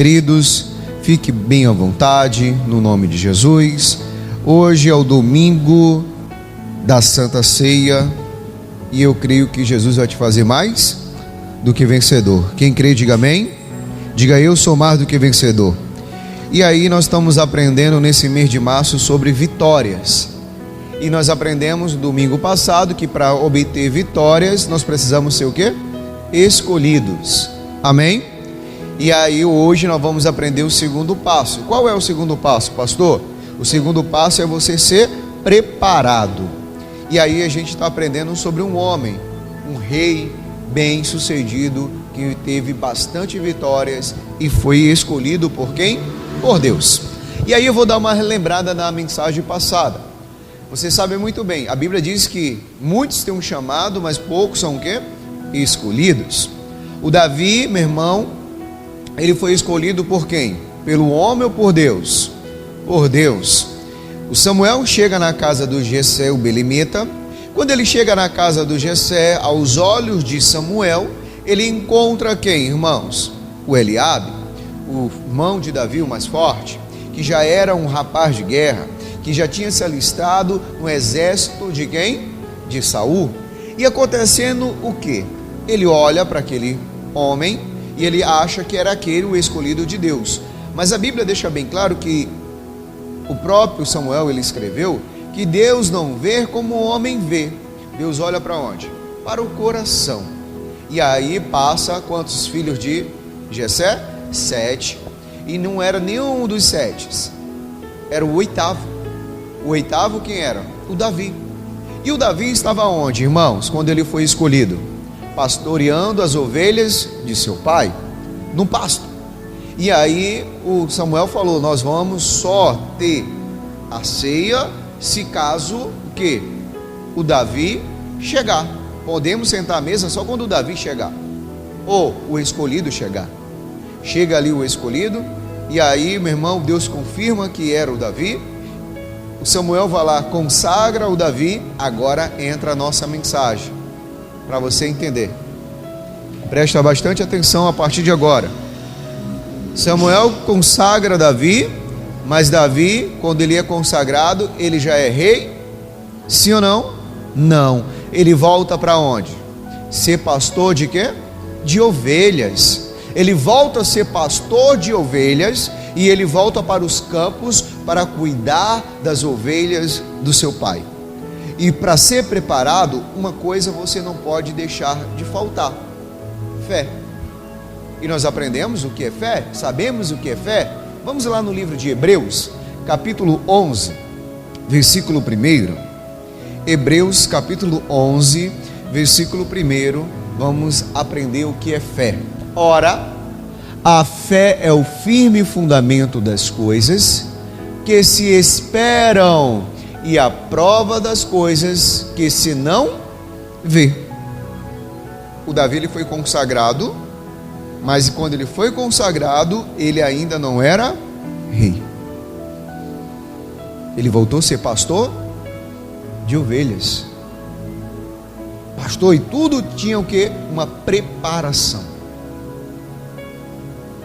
Queridos, fique bem à vontade, no nome de Jesus. Hoje é o domingo da Santa Ceia e eu creio que Jesus vai te fazer mais do que vencedor. Quem crê, diga amém. Diga: eu sou mais do que vencedor. E aí nós estamos aprendendo nesse mês de março sobre vitórias. E nós aprendemos no domingo passado que para obter vitórias nós precisamos ser o quê? Escolhidos. Amém? E aí hoje nós vamos aprender o segundo passo. Qual é o segundo passo, pastor? O segundo passo é você ser preparado. E aí a gente está aprendendo sobre um homem, um rei bem sucedido, que teve bastante vitórias e foi escolhido por quem? Por Deus. E aí eu vou dar uma relembrada na mensagem passada. Você sabe muito bem, a Bíblia diz que muitos têm um chamado, mas poucos são o quê? Escolhidos. O Davi, meu irmão, ele foi escolhido por quem? Pelo homem ou por Deus? Por Deus. O Samuel chega na casa do Jessé, o belemita. Quando ele chega na casa do Jessé, aos olhos de Samuel, ele encontra quem, irmãos? O Eliabe, o irmão de Davi, o mais forte, que já era um rapaz de guerra, que já tinha se alistado no exército de quem? De Saul. E acontecendo o quê? Ele olha para aquele homem e ele acha que era aquele o escolhido de Deus. Mas a Bíblia deixa bem claro que o próprio Samuel, ele escreveu que Deus não vê como o homem vê. Deus olha para onde? Para o coração. E aí passa quantos filhos de Jessé? 7. E não era nenhum dos 7. Era o 8º. O 8º quem era? O Davi. E o Davi estava onde, irmãos, quando ele foi escolhido? Pastoreando as ovelhas de seu pai, no pasto. E aí o Samuel falou: nós vamos só ter a ceia se caso o quê? O Davi chegar. Podemos sentar à mesa só quando o Davi chegar, ou o escolhido chegar. Chega ali o escolhido, e aí, meu irmão, Deus confirma que era o Davi. O Samuel vai lá, consagra o Davi. Agora entra a nossa mensagem, para você entender. Presta bastante atenção a partir de agora. Samuel consagra Davi, mas Davi, quando ele é consagrado, ele já é rei? Sim ou não? Não. Ele volta para onde? Ser pastor de quê? De ovelhas. Ele volta a ser pastor de ovelhas e ele volta para os campos para cuidar das ovelhas do seu pai. E para ser preparado, uma coisa você não pode deixar de faltar: fé. E nós aprendemos o que é fé? Sabemos o que é fé? Vamos lá no livro de Hebreus, capítulo 11, versículo 1. Hebreus, capítulo 11, versículo 1. Vamos aprender o que é fé. Ora, a fé é o firme fundamento das coisas que se esperam e a prova das coisas que se não vê. O Davi, ele foi consagrado, mas quando ele foi consagrado, ele ainda não era rei. Ele voltou a ser pastor de ovelhas. Pastor, e tudo tinha o quê? Uma preparação.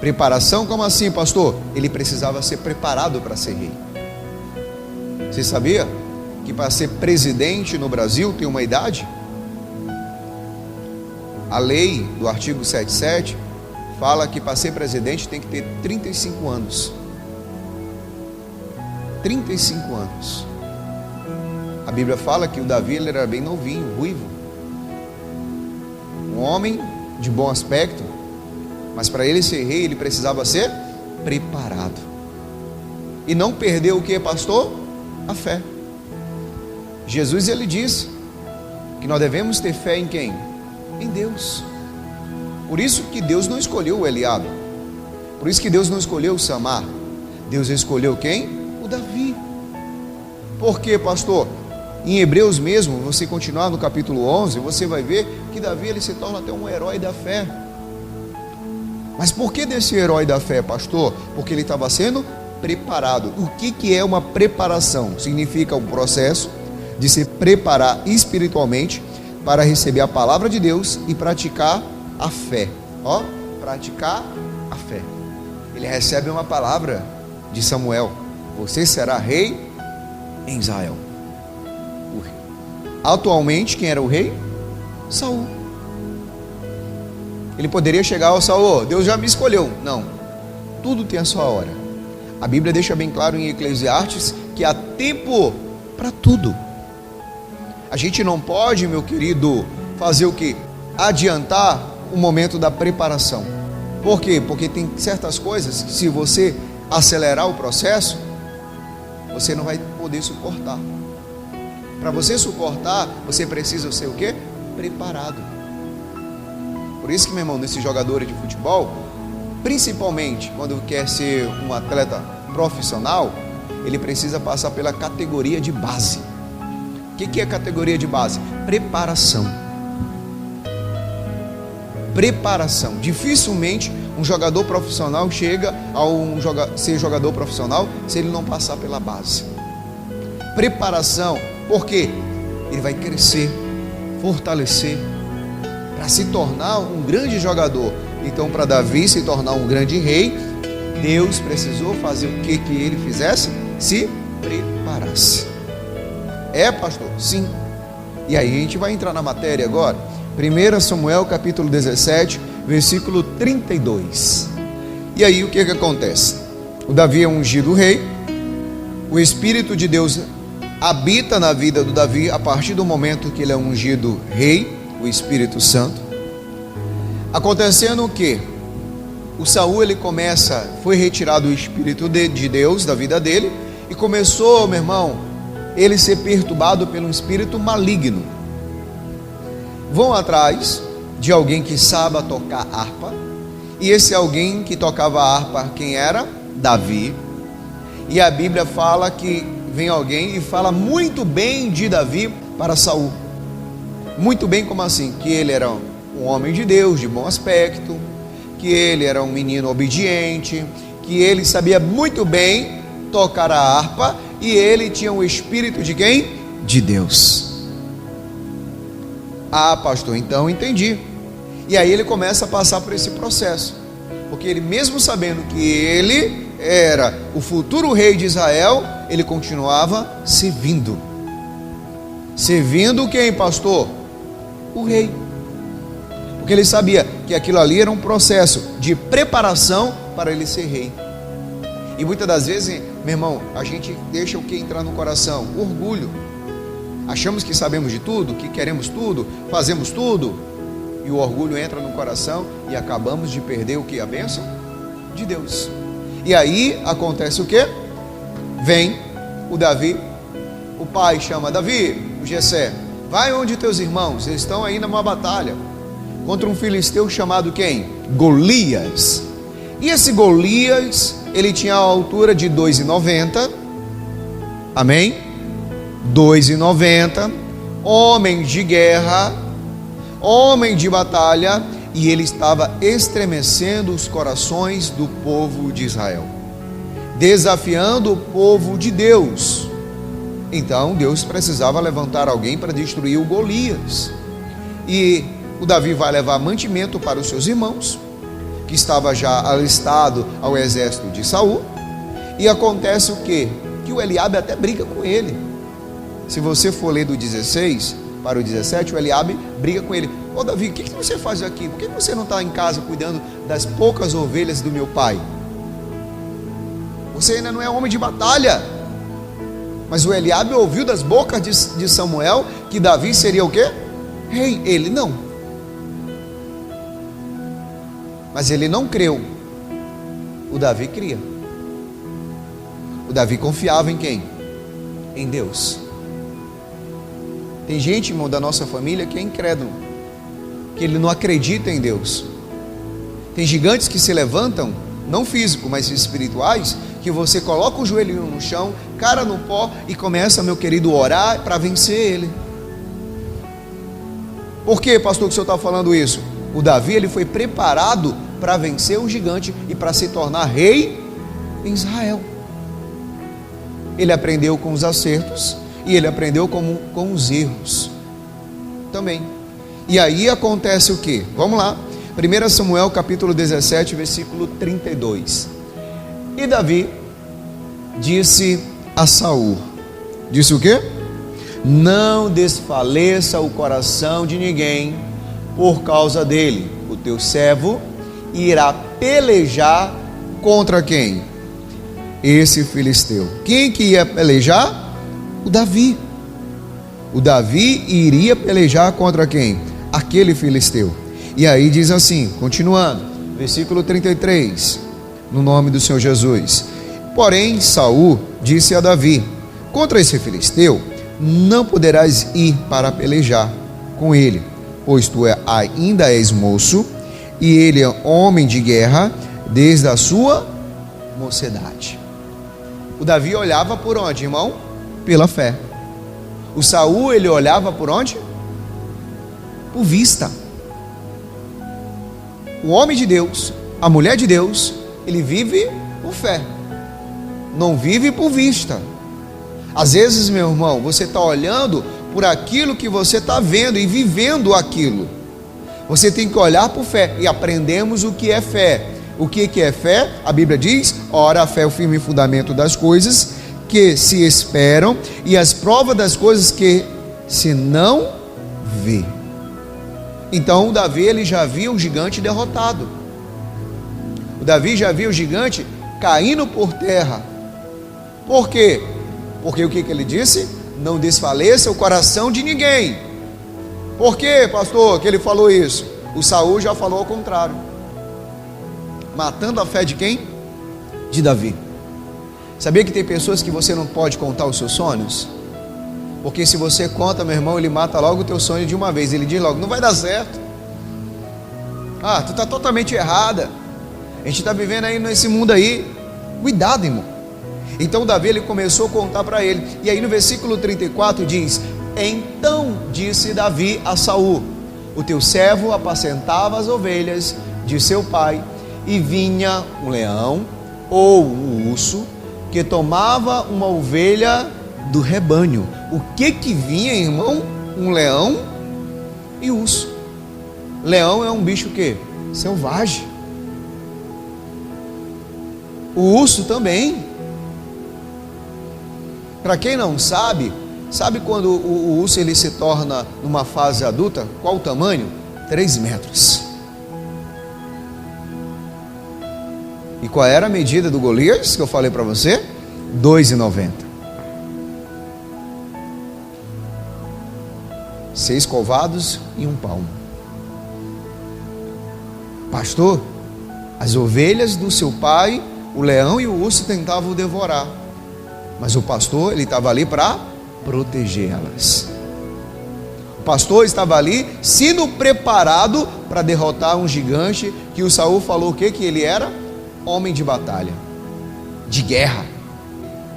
Preparação, como assim, pastor? Ele precisava ser preparado para ser rei. Você sabia que para ser presidente no Brasil tem uma idade? A lei do artigo 77 fala que para ser presidente tem que ter 35 anos. 35 anos. A Bíblia fala que o Davi, ele era bem novinho, ruivo. Um homem de bom aspecto, mas para ele ser rei, ele precisava ser preparado. E não perder o que, pastor? A fé. Jesus, ele disse que nós devemos ter fé em quem? Em Deus. Por isso que Deus não escolheu o Eliabe. Por isso que Deus não escolheu o Samar. Deus escolheu quem? O Davi. Por quê, pastor? Em Hebreus mesmo, você continuar no capítulo 11, você vai ver que Davi, ele se torna até um herói da fé. Mas por que desse herói da fé, pastor? Porque ele estava sendo preparado. O que é uma preparação? Significa um processo de se preparar espiritualmente para receber a palavra de Deus e praticar a fé. Praticar a fé. ele recebe uma palavra de Samuel: você será rei em Israel. Atualmente, quem era o rei? Saul. Ele poderia chegar ao Saul: Deus já me escolheu. Não, tudo tem a sua hora. A Bíblia deixa bem claro em Eclesiastes que há tempo para tudo. A gente não pode, meu querido, fazer o quê? Adiantar o momento da preparação. Por quê? Porque tem certas coisas que, se você acelerar o processo, você não vai poder suportar. Para você suportar, você precisa ser o quê? Preparado. Por isso que, meu irmão, nesses jogadores de futebol, principalmente quando quer ser um atleta profissional, ele precisa passar pela categoria de base. O que é a categoria de base? Preparação. Preparação. Dificilmente um jogador profissional chega a ser jogador profissional se ele não passar pela base. Preparação, porque ele vai crescer, fortalecer, para se tornar um grande jogador. Então, para Davi se tornar um grande rei, Deus precisou fazer o que ele fizesse? Se preparasse. É, pastor? Sim. E aí a gente vai entrar na matéria agora. 1 Samuel capítulo 17, versículo 32. E aí o que acontece? O Davi é ungido rei. O Espírito de Deus habita na vida do Davi a partir do momento que ele é ungido rei, o Espírito Santo. Acontecendo o que? O Saul, ele foi retirado o Espírito de Deus da vida dele e começou, meu irmão, ele ser perturbado pelo espírito maligno. Vão atrás de alguém que saiba tocar harpa, e esse alguém que tocava a harpa, quem era? Davi. E a Bíblia fala que vem alguém e fala muito bem de Davi para Saul. Muito bem, como assim? Que ele era um homem de Deus, de bom aspecto, que ele era um menino obediente, que ele sabia muito bem tocar a harpa, e ele tinha o espírito de quem? De Deus. Ah, pastor, então entendi. E aí ele começa a passar por esse processo, porque ele, mesmo sabendo que ele era o futuro rei de Israel, ele continuava servindo. Servindo quem, pastor? O rei. Porque ele sabia que aquilo ali era um processo de preparação para ele ser rei. E muitas das vezes, meu irmão, a gente deixa o que entrar no coração? Orgulho. Achamos que sabemos de tudo, que queremos tudo, fazemos tudo, e o orgulho entra no coração e acabamos de perder o que? A bênção de Deus. E aí acontece o que? Vem o Davi, o pai chama Davi, o Jessé, vai onde teus irmãos, eles estão aí numa batalha contra um filisteu chamado quem? Golias. E esse Golias, ele tinha a altura de 2,90, amém? 2,90, homem de guerra, homem de batalha, e ele estava estremecendo os corações do povo de Israel, desafiando o povo de Deus. Então Deus precisava levantar alguém para destruir o Golias. E o Davi vai levar mantimento para os seus irmãos, que estava já alistado ao exército de Saul. E acontece o quê? Que o Eliabe até briga com ele. Se você for ler do 16 para o 17, o Eliabe briga com ele. Ô Davi, o que você faz aqui? Por que você não está em casa cuidando das poucas ovelhas do meu pai? Você ainda não é homem de batalha. Mas o Eliabe ouviu das bocas de Samuel que Davi seria o quê? Rei. Ele não. Mas ele não creu. O Davi cria. O Davi confiava em quem? Em Deus. Tem gente, irmão, da nossa família que é incrédulo, que ele não acredita em Deus. Tem gigantes que se levantam, não físico, mas espirituais, que você coloca o joelhinho no chão, cara no pó, e começa, meu querido, a orar para vencer ele. Por que, pastor, que o senhor está falando isso? O Davi, ele foi preparado para vencer o gigante e para se tornar rei em Israel. Ele aprendeu com os acertos e ele aprendeu com os erros também. E aí acontece o que? Vamos lá. 1 Samuel capítulo 17, versículo 32. E Davi disse a Saul, disse o quê? Não desfaleça o coração de ninguém por causa dele. O teu servo irá pelejar contra quem? Esse filisteu. Quem que ia pelejar? O Davi. O Davi iria pelejar contra quem? Aquele filisteu. E aí diz assim, continuando, versículo 33, no nome do Senhor Jesus. Porém, Saul disse a Davi, contra esse filisteu, não poderás ir para pelejar com ele, pois tu ainda és moço, e ele é homem de guerra desde a sua mocidade. O Davi olhava por onde, irmão? Pela fé. O Saul, ele olhava por onde? Por vista. O homem de Deus, a mulher de Deus, ele vive por fé, não vive por vista. Às vezes, meu irmão, você está olhando por aquilo que você está vendo e vivendo aquilo. Você tem que olhar por fé, e aprendemos o que é fé. O que é fé? A Bíblia diz, ora, a fé é o firme fundamento das coisas que se esperam e as provas das coisas que se não vê. Então, o Davi, ele já viu o gigante derrotado. O Davi já viu o gigante caindo por terra. Por quê? Porque o que ele disse? Não desfaleça o coração de ninguém. Por quê, pastor, que ele falou isso? O Saul já falou ao contrário, matando a fé de quem? De Davi. Sabia que tem pessoas que você não pode contar os seus sonhos? Porque se você conta, meu irmão, ele mata logo o teu sonho de uma vez. Ele diz logo, não vai dar certo. Ah, tu está totalmente errada. A gente está vivendo aí nesse mundo aí. Cuidado, irmão. Então Davi, ele começou a contar para ele. E aí no versículo 34 diz, então disse Davi a Saul, o teu servo apacentava as ovelhas de seu pai, e vinha um leão ou um urso que tomava uma ovelha do rebanho. O que vinha, irmão? Um leão e urso. Leão é um bicho que? Selvagem. O urso também. Para quem não sabe, sabe quando o urso ele se torna numa fase adulta? Qual o tamanho? 3 metros. E qual era a medida do Golias que eu falei para você? 2,90. 6 covados e 1 palmo. Pastor, as ovelhas do seu pai, o leão e o urso tentavam o devorar. Mas o pastor, ele estava ali para protegê-las. O pastor estava ali sendo preparado para derrotar um gigante que o Saul falou o que ele era? Homem de batalha, de guerra.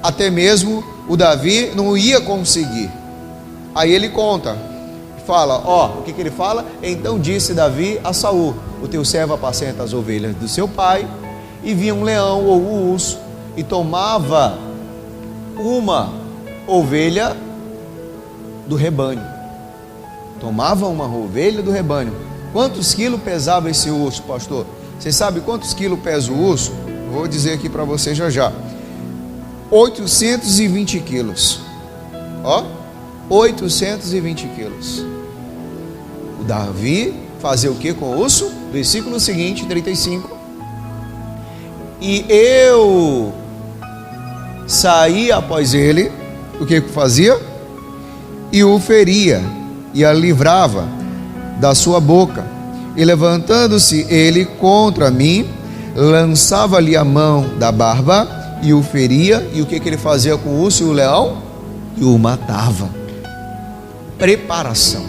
Até mesmo o Davi não ia conseguir. Aí ele conta, fala, o que ele fala? Então disse Davi a Saul, o teu servo apacenta as ovelhas do seu pai, e vinha um leão ou um urso e tomava uma ovelha do rebanho. Tomava uma ovelha do rebanho. Quantos quilos pesava esse urso, pastor? Você sabe quantos quilos pesa o urso? Vou dizer aqui para você já. 820 quilos. 820 quilos. O Davi fazia o que com o urso? Versículo seguinte, 35. E eu saía após ele, o que fazia? E o feria, e a livrava da sua boca. E levantando-se ele contra mim, lançava-lhe a mão da barba e o feria. E o que ele fazia com o urso e o leão? E o matava. Preparação.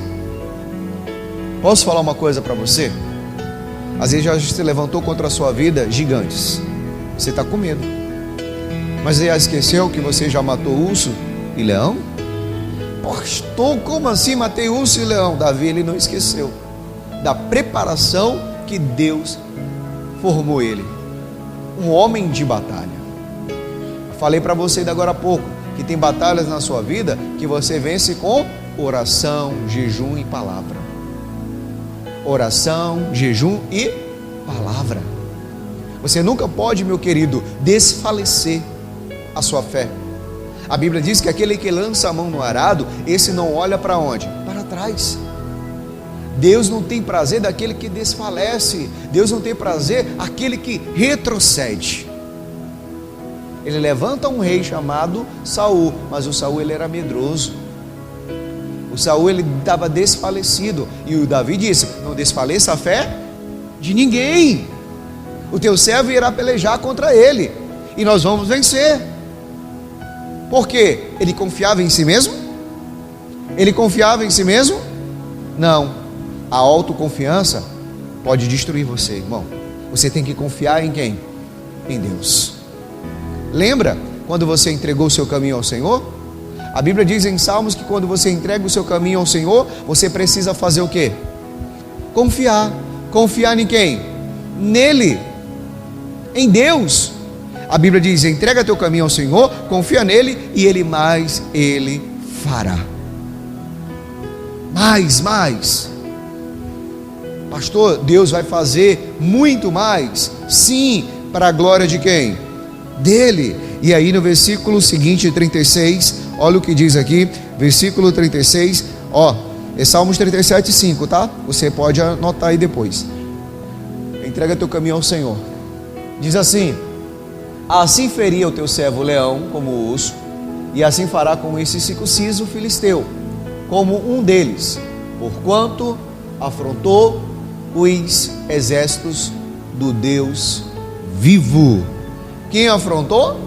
Posso falar uma coisa para você? Às vezes já se levantou contra a sua vida gigantes. Você está com medo. Mas você já esqueceu que você já matou urso e leão? Pastor, como assim matei urso e leão? Davi, ele não esqueceu da preparação que Deus formou ele. Um homem de batalha. Eu falei para você ainda agora há pouco que tem batalhas na sua vida que você vence com oração, jejum e palavra. Oração, jejum e palavra. Você nunca pode, meu querido, desfalecer a sua fé. A Bíblia diz que aquele que lança a mão no arado, esse não olha para onde? Para trás. Deus não tem prazer daquele que desfalece. Deus não tem prazer daquele que retrocede. Ele levanta um rei chamado Saul, mas o Saul ele era medroso. O Saul ele estava desfalecido, e o Davi disse: não desfaleça a fé de ninguém. O teu servo irá pelejar contra ele, e nós vamos vencer. Por quê? Ele confiava em si mesmo? Ele confiava em si mesmo? Não. A autoconfiança pode destruir você, irmão. Você tem que confiar em quem? Em Deus. Lembra quando você entregou o seu caminho ao Senhor? A Bíblia diz em Salmos que quando você entrega o seu caminho ao Senhor, você precisa fazer o quê? Confiar. Confiar em quem? Nele. Em Deus. A Bíblia diz: entrega teu caminho ao Senhor, confia nele, e ele fará. Mais. Pastor, Deus vai fazer muito mais. Sim, para a glória de quem? Dele. E aí no versículo seguinte, 36, olha o que diz aqui, versículo 36, é Salmos 37, 5, tá? Você pode anotar aí depois. Entrega teu caminho ao Senhor. Diz assim: assim feria o teu servo o leão como o urso, e assim fará com esse circunciso filisteu, como um deles, porquanto afrontou os exércitos do Deus vivo. Quem afrontou?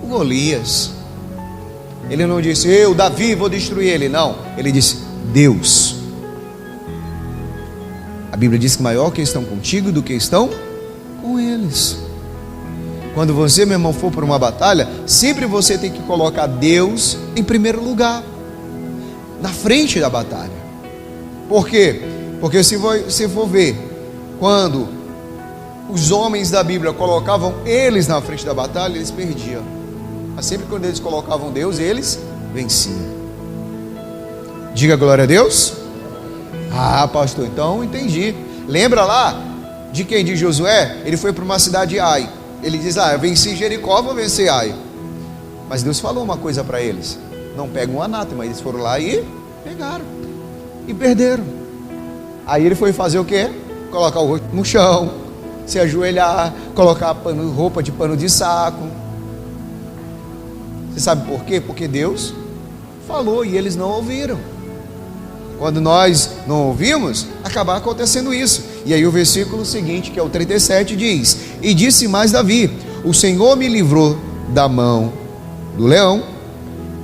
O Golias. Ele não disse: eu, Davi, vou destruir ele. Não, ele disse: Deus. A Bíblia diz que maior que estão contigo do que estão com eles. Quando você, meu irmão, for para uma batalha, sempre você tem que colocar Deus em primeiro lugar, na frente da batalha. Por quê? Porque se você for ver, quando os homens da Bíblia colocavam eles na frente da batalha, eles perdiam. Mas sempre quando eles colocavam Deus, eles venciam. Diga glória a Deus. Ah, pastor, então entendi. Lembra lá de quem? De Josué? Ele foi para uma cidade Ai. Ele diz: eu venci Jericó, vou vencer Ai. Mas Deus falou uma coisa para eles: não pegam um anátema. Eles foram lá e pegaram e perderam. Aí ele foi fazer o quê? Colocar o rosto no chão, se ajoelhar, colocar roupa de pano de saco. Você sabe por quê? Porque Deus falou e eles não ouviram. Quando nós não ouvimos, acaba acontecendo isso. E aí o versículo seguinte, que é o 37, diz: e disse mais Davi: o Senhor me livrou da mão do leão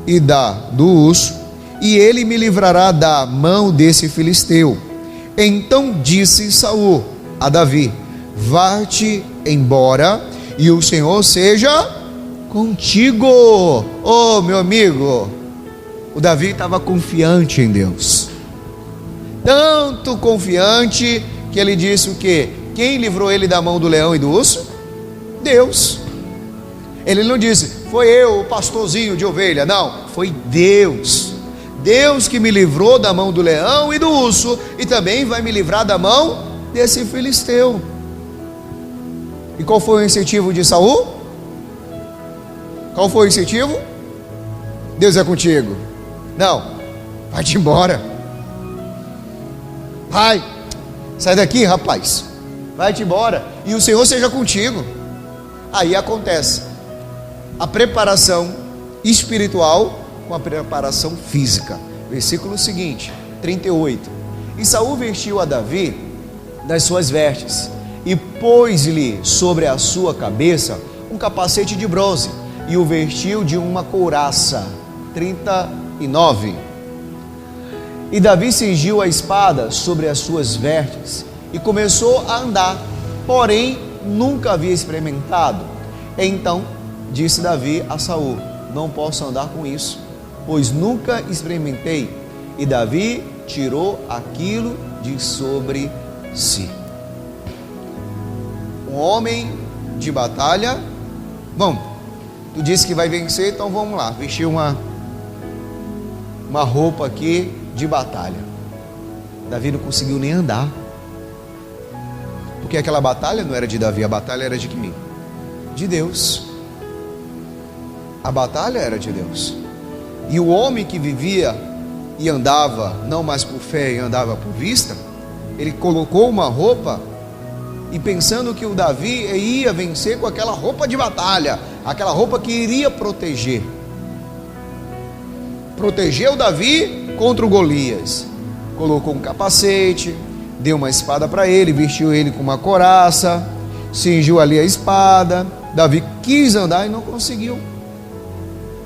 e do urso, e ele me livrará da mão desse filisteu. Então disse Saul a Davi: vá-te embora, e o Senhor seja contigo. Oh, meu amigo, o Davi estava confiante em Deus, tanto confiante que ele disse o quê? Quem livrou ele da mão do leão e do urso? Deus. Ele não disse: foi eu, o pastorzinho de ovelha. Não, foi Deus. Deus que me livrou da mão do leão e do urso, e também vai me livrar da mão desse filisteu. E qual foi o incentivo de Saul? Qual foi o incentivo? Deus é contigo. Não, vai-te embora. Vai, sai daqui, rapaz. Vai-te embora, e o Senhor seja contigo. Aí acontece a preparação espiritual com a preparação física. Versículo seguinte, 38. E Saul vestiu a Davi das suas vestes, e pôs-lhe sobre a sua cabeça um capacete de bronze, e o vestiu de uma couraça. 39. E Davi cingiu a espada sobre as suas vestes, e começou a andar, porém nunca havia experimentado. Então disse Davi a Saul: não posso andar com isso, pois nunca experimentei. E Davi tirou aquilo de sobre si. Um homem de batalha. Bom, tu disse que vai vencer, então vamos lá, vestir uma roupa aqui de batalha. Davi não conseguiu nem andar. Porque aquela batalha não era de Davi, a batalha era de quem? De Deus. A batalha era de Deus. E o homem que vivia e andava não mais por fé e andava por vista, ele colocou uma roupa e pensando que o Davi ia vencer com aquela roupa de batalha, aquela roupa que iria proteger. Protegeu Davi contra o Golias. Colocou um capacete, deu uma espada para ele, vestiu ele com uma couraça, cingiu ali a espada. Davi quis andar e não conseguiu.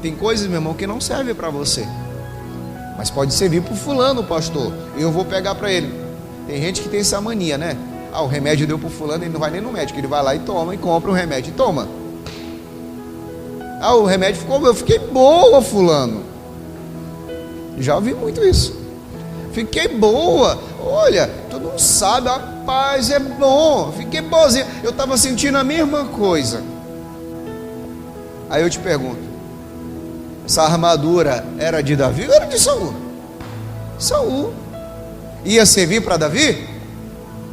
Tem coisas, meu irmão, que não servem para você, mas pode servir para o fulano, pastor. Eu vou pegar para ele. Tem gente que tem essa mania, né? O remédio deu para o fulano, ele não vai nem no médico, ele vai lá e toma, e compra o remédio e toma. O remédio ficou, eu fiquei boa, fulano. Já ouvi muito isso. Fiquei boa. Olha, tu não sabe, rapaz, é bom. Fiquei boazinha. Eu estava sentindo a mesma coisa. Aí eu te pergunto, essa armadura era de Davi ou era de Saul? Saul. Ia servir para Davi?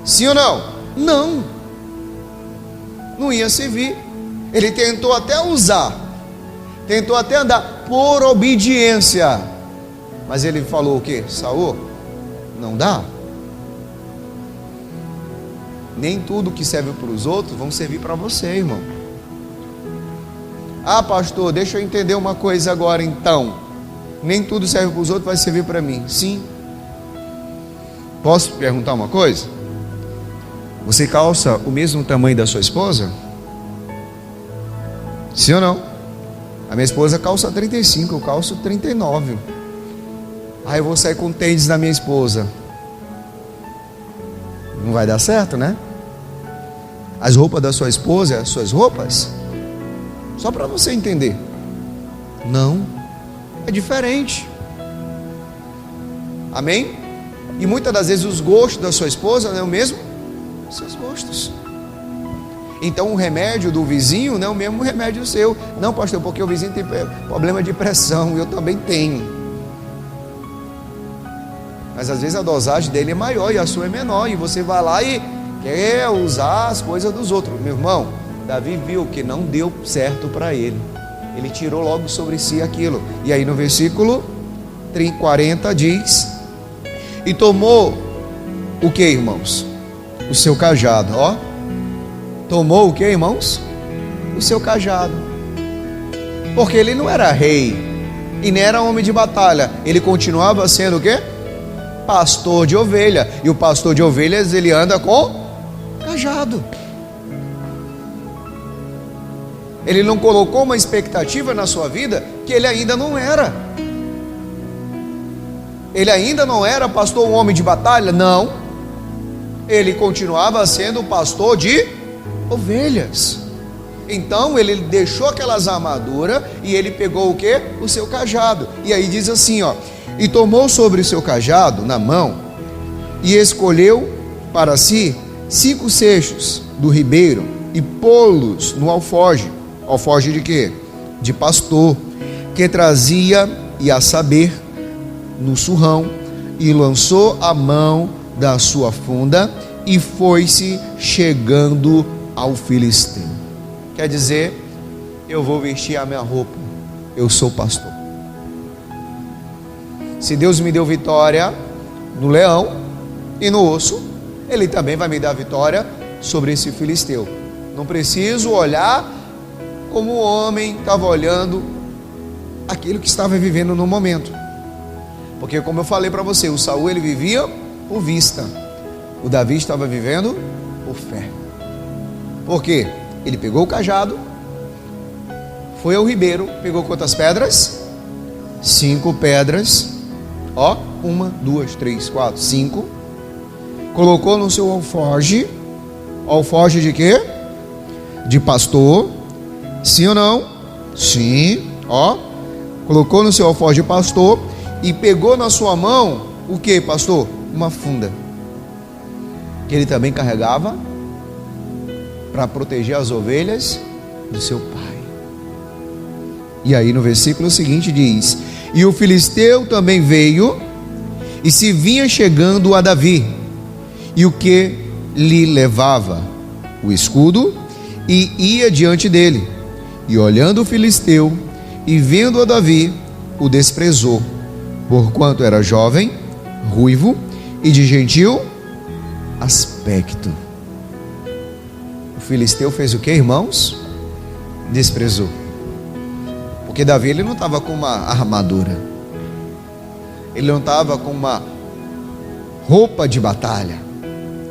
Sim ou não? Não. Não ia servir. Ele tentou até usar, tentou até andar por obediência, mas ele falou o quê? Saul, não dá. Nem tudo que serve para os outros vão servir para você, irmão. Pastor, deixa eu entender uma coisa agora então. Nem tudo serve para os outros vai servir para mim. Sim. Posso perguntar uma coisa? Você calça o mesmo tamanho da sua esposa? Sim ou não? A minha esposa calça 35, eu calço 39. Aí eu vou sair com tênis da minha esposa. Não vai dar certo, né? As roupas da sua esposa, as suas roupas, só para você entender. Não, é diferente. Amém? E muitas das vezes os gostos da sua esposa não é o mesmo? Seus gostos. Então o remédio do vizinho não é o mesmo remédio seu. Não, pastor, porque o vizinho tem problema de pressão, eu também tenho. Mas às vezes a dosagem dele é maior e a sua é menor, e você vai lá e quer usar as coisas dos outros. Meu irmão, Davi viu que não deu certo para ele. Ele tirou logo sobre si aquilo. E aí no versículo 40 diz: e tomou o que, irmãos? O seu cajado, ó. Tomou o que, irmãos? O seu cajado. Porque ele não era rei e nem era homem de batalha. Ele continuava sendo o quê? Pastor de ovelha. E o pastor de ovelhas, ele anda com cajado. Ele não colocou uma expectativa na sua vida que ele ainda não era. Ele ainda não era pastor, um homem de batalha? Não. Ele continuava sendo pastor de ovelhas. Então ele deixou aquelas armaduras e ele pegou o que? O seu cajado. E aí diz assim, ó: e tomou sobre o seu cajado na mão e escolheu para si 5 seixos do ribeiro e pô-los no alforje. Alforje de quê? De pastor, que trazia, e a saber, no surrão, e lançou a mão da sua funda e foi-se chegando ao filisteu. Quer dizer, eu vou vestir a minha roupa, eu sou pastor. Se Deus me deu vitória no leão e no osso, Ele também vai me dar vitória sobre esse filisteu. Não preciso olhar como o homem estava olhando aquilo que estava vivendo no momento. Porque como eu falei para você, o Saul ele vivia por vista, o Davi estava vivendo por fé. Por quê? Ele pegou o cajado, foi ao ribeiro, pegou quantas pedras? 5 pedras, ó, 1, 2, 3, 4, 5, colocou no seu alforje. Alforje de quê? De pastor. Sim ou não? Sim, ó, colocou no seu alforje de pastor e pegou na sua mão o que, pastor? Uma funda que ele também carregava para proteger as ovelhas do seu pai. E aí no versículo seguinte diz: e o filisteu também veio e se vinha chegando a Davi, e o que lhe levava o escudo e ia diante dele. E olhando o filisteu e vendo a Davi, o desprezou, porquanto era jovem, ruivo e de gentil aspecto. O filisteu fez o que, irmãos? Desprezou. Porque Davi, ele não estava com uma armadura, ele não estava com uma roupa de batalha,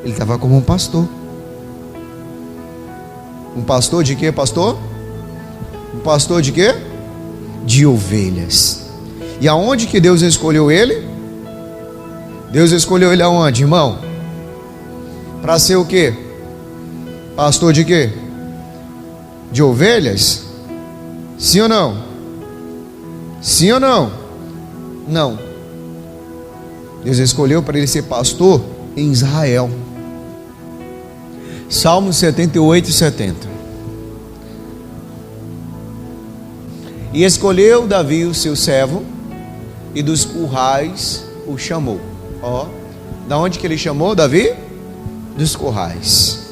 ele estava como um pastor. Um pastor de quê, pastor? Um pastor de quê? De ovelhas. E aonde que Deus escolheu ele? Deus escolheu ele aonde, irmão? Para ser o quê? Pastor de quê? De ovelhas? Sim ou não? Sim ou não? Não. Deus escolheu para ele ser pastor em Israel. Salmos 78 e 70. E escolheu Davi o seu servo, e dos currais o chamou. Ó, da onde que ele chamou Davi? Dos currais.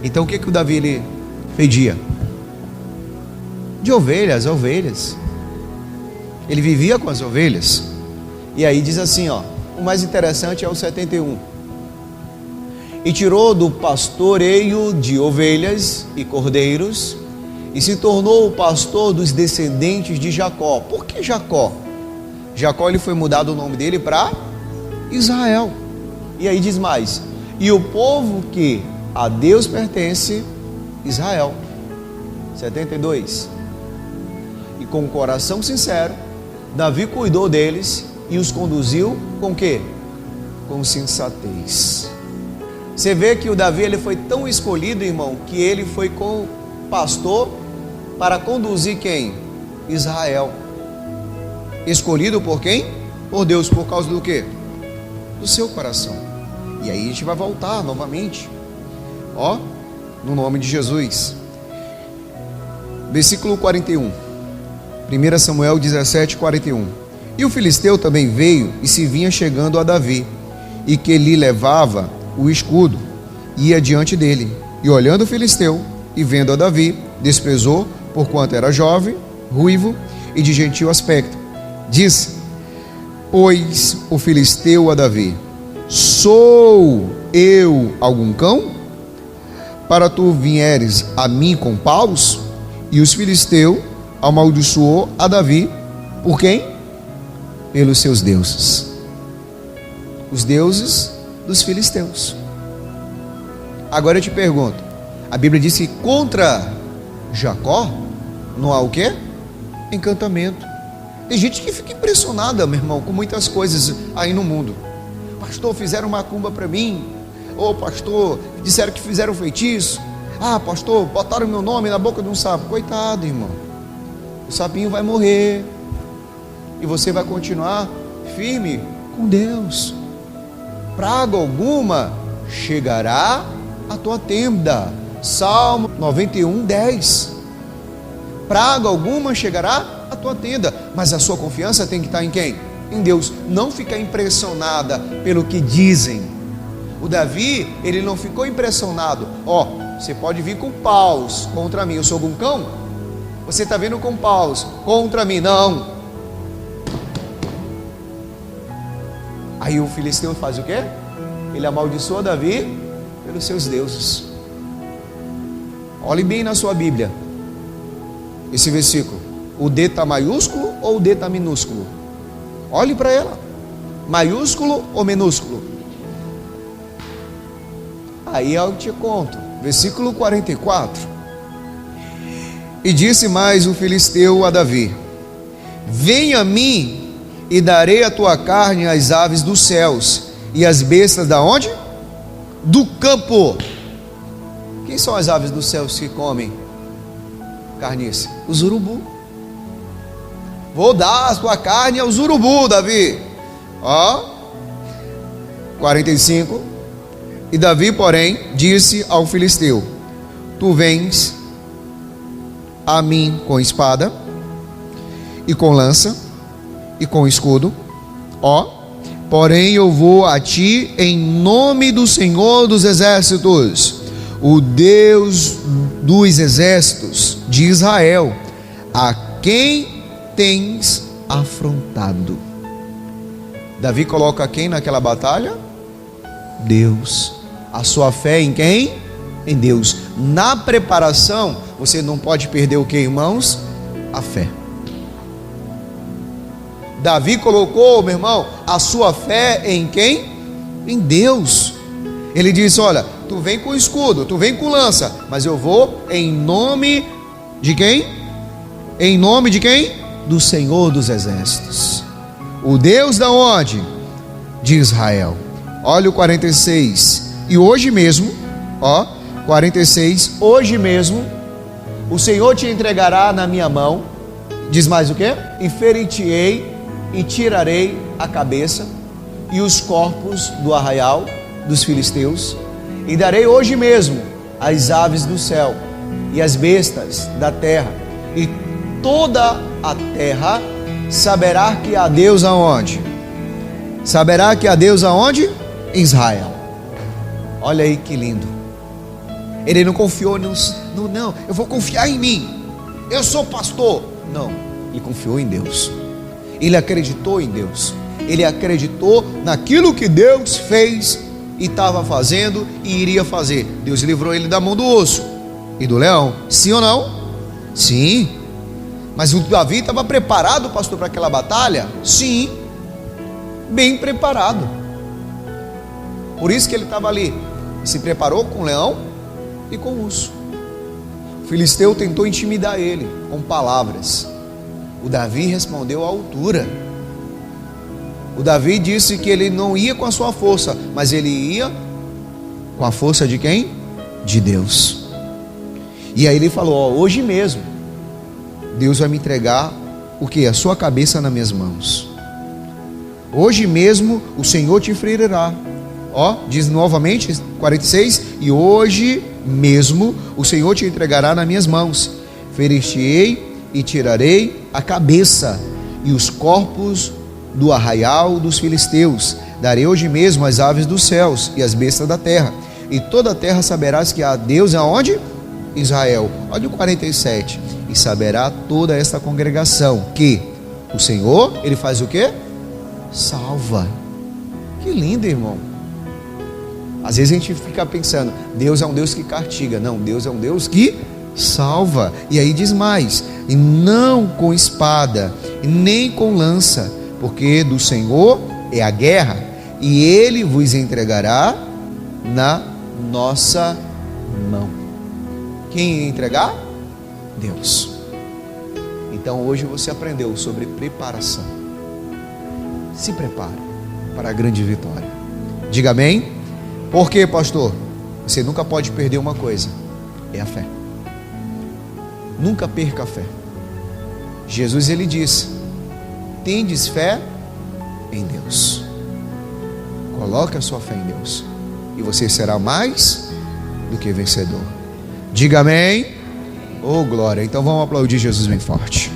Então o que o Davi ele fedia? De ovelhas, ovelhas. Ele vivia com as ovelhas. E aí diz assim, ó, o mais interessante é o 71. E tirou do pastoreio de ovelhas e cordeiros, e se tornou o pastor dos descendentes de Jacó. Por que Jacó? Jacó, ele foi mudado o nome dele para Israel. E aí diz mais: e o povo que a Deus pertence, Israel. 72. E com o coração sincero, Davi cuidou deles e os conduziu com o quê? Com sensatez. Você vê que o Davi, ele foi tão escolhido, irmão, que ele foi com pastor para conduzir quem? Israel. Escolhido por quem? Por Deus. Por causa do quê? Do seu coração. E aí a gente vai voltar novamente, ó, no nome de Jesus. Versículo 41, 1 Samuel 17, 41. E o filisteu também veio e se vinha chegando a Davi, e que lhe levava o escudo, ia diante dele. E olhando o filisteu e vendo a Davi, desprezou, porquanto era jovem, ruivo e de gentil aspecto. Disse, pois o filisteu a Davi: sou eu algum cão, para tu vieres a mim com paus? E os filisteus amaldiçoou a Davi, por quem? Pelos seus deuses, os deuses dos filisteus. Agora eu te pergunto, a Bíblia diz que contra Jacó não há o quê? Encantamento. Tem gente que fica impressionada, meu irmão, com muitas coisas aí no mundo. Pastor, fizeram macumba para mim. Ô pastor, disseram que fizeram feitiço. Ah, pastor, botaram meu nome na boca de um sapo. Coitado, irmão, o sapinho vai morrer e você vai continuar firme com Deus. Praga alguma chegará à tua tenda. Salmo 91, 10. Praga alguma chegará à tua tenda, mas a sua confiança tem que estar em quem? Em Deus. Não ficar impressionada pelo que dizem. O Davi, ele não ficou impressionado. Ó, você pode vir com paus contra mim, eu sou um cão? Você está vindo com paus contra mim? Não. Aí o filisteu faz o quê? Ele amaldiçoa Davi pelos seus deuses. Olhe bem na sua Bíblia esse versículo. O D está maiúsculo ou o D está minúsculo? Olhe para ela. Maiúsculo ou minúsculo? Aí eu te conto. Versículo 44. E disse mais o filisteu a Davi: vem a mim e darei a tua carne às aves dos céus e às bestas da onde? Do campo. Quem são as aves dos céus que comem carniça? Os urubu. Vou dar a tua carne aos urubu, Davi. Ó, 45. E Davi, porém, disse ao filisteu: tu vens a mim com espada e com lança e com escudo, ó, porém eu vou a ti em nome do Senhor dos Exércitos, o Deus dos exércitos de Israel, a quem tens afrontado. Davi coloca quem naquela batalha? Deus. A sua fé em quem? Em Deus. Na preparação, você não pode perder o que, irmãos? A fé. Davi colocou, meu irmão, a sua fé em quem? Em Deus. Ele disse: olha, tu vem com escudo, tu vem com lança, mas eu vou em nome de quem? Em nome de quem? Do Senhor dos Exércitos. O Deus da onde? De Israel. Olha o 46. E hoje mesmo, 46, hoje mesmo, o Senhor te entregará na minha mão. Diz mais o quê? E ferir-te-ei e tirarei a cabeça e os corpos do arraial dos filisteus, e darei hoje mesmo as aves do céu e as bestas da terra, e toda a terra saberá que há Deus aonde? Saberá que há Deus aonde? Em Israel. Olha aí que lindo. Ele não confiou não, eu vou confiar em mim, eu sou pastor. Não, ele confiou em Deus. Ele acreditou em Deus. Ele acreditou naquilo que Deus fez e estava fazendo e iria fazer. Deus livrou ele da mão do urso e do leão. Sim ou não? Sim. Mas o Davi estava preparado, pastor, para aquela batalha? Sim. Bem preparado. Por isso que ele estava ali. Se preparou com o leão e com o urso. O filisteu tentou intimidar ele com palavras. O Davi respondeu à altura. O Davi disse que ele não ia com a sua força, mas ele ia com a força de quem? De Deus. E aí ele falou: hoje mesmo Deus vai me entregar o que? A sua cabeça nas minhas mãos. Hoje mesmo o Senhor te ferirá. Diz novamente 46: e hoje mesmo o Senhor te entregará nas minhas mãos. Ferir-te-ei e tirarei a cabeça e os corpos do arraial dos filisteus. Darei hoje mesmo as aves dos céus e as bestas da terra, e toda a terra saberás que há Deus aonde? Israel. Olha o 47. E saberá toda esta congregação que o Senhor, ele faz o quê? Salva. Que lindo, irmão. Às vezes a gente fica pensando, Deus é um Deus que castiga. Não, Deus é um Deus que salva. E aí diz mais: e não com espada, nem com lança, porque do Senhor é a guerra, e Ele vos entregará na nossa mão. Quem ia entregar? Deus. Então hoje você aprendeu sobre preparação. Se prepare para a grande vitória. Diga amém. Por quê, pastor? Você nunca pode perder uma coisa: é a fé. Nunca perca a fé. Jesus, ele disse: tendes fé em Deus. Coloque a sua fé em Deus e você será mais do que vencedor. Diga amém. Oh glória. Então vamos aplaudir Jesus bem forte.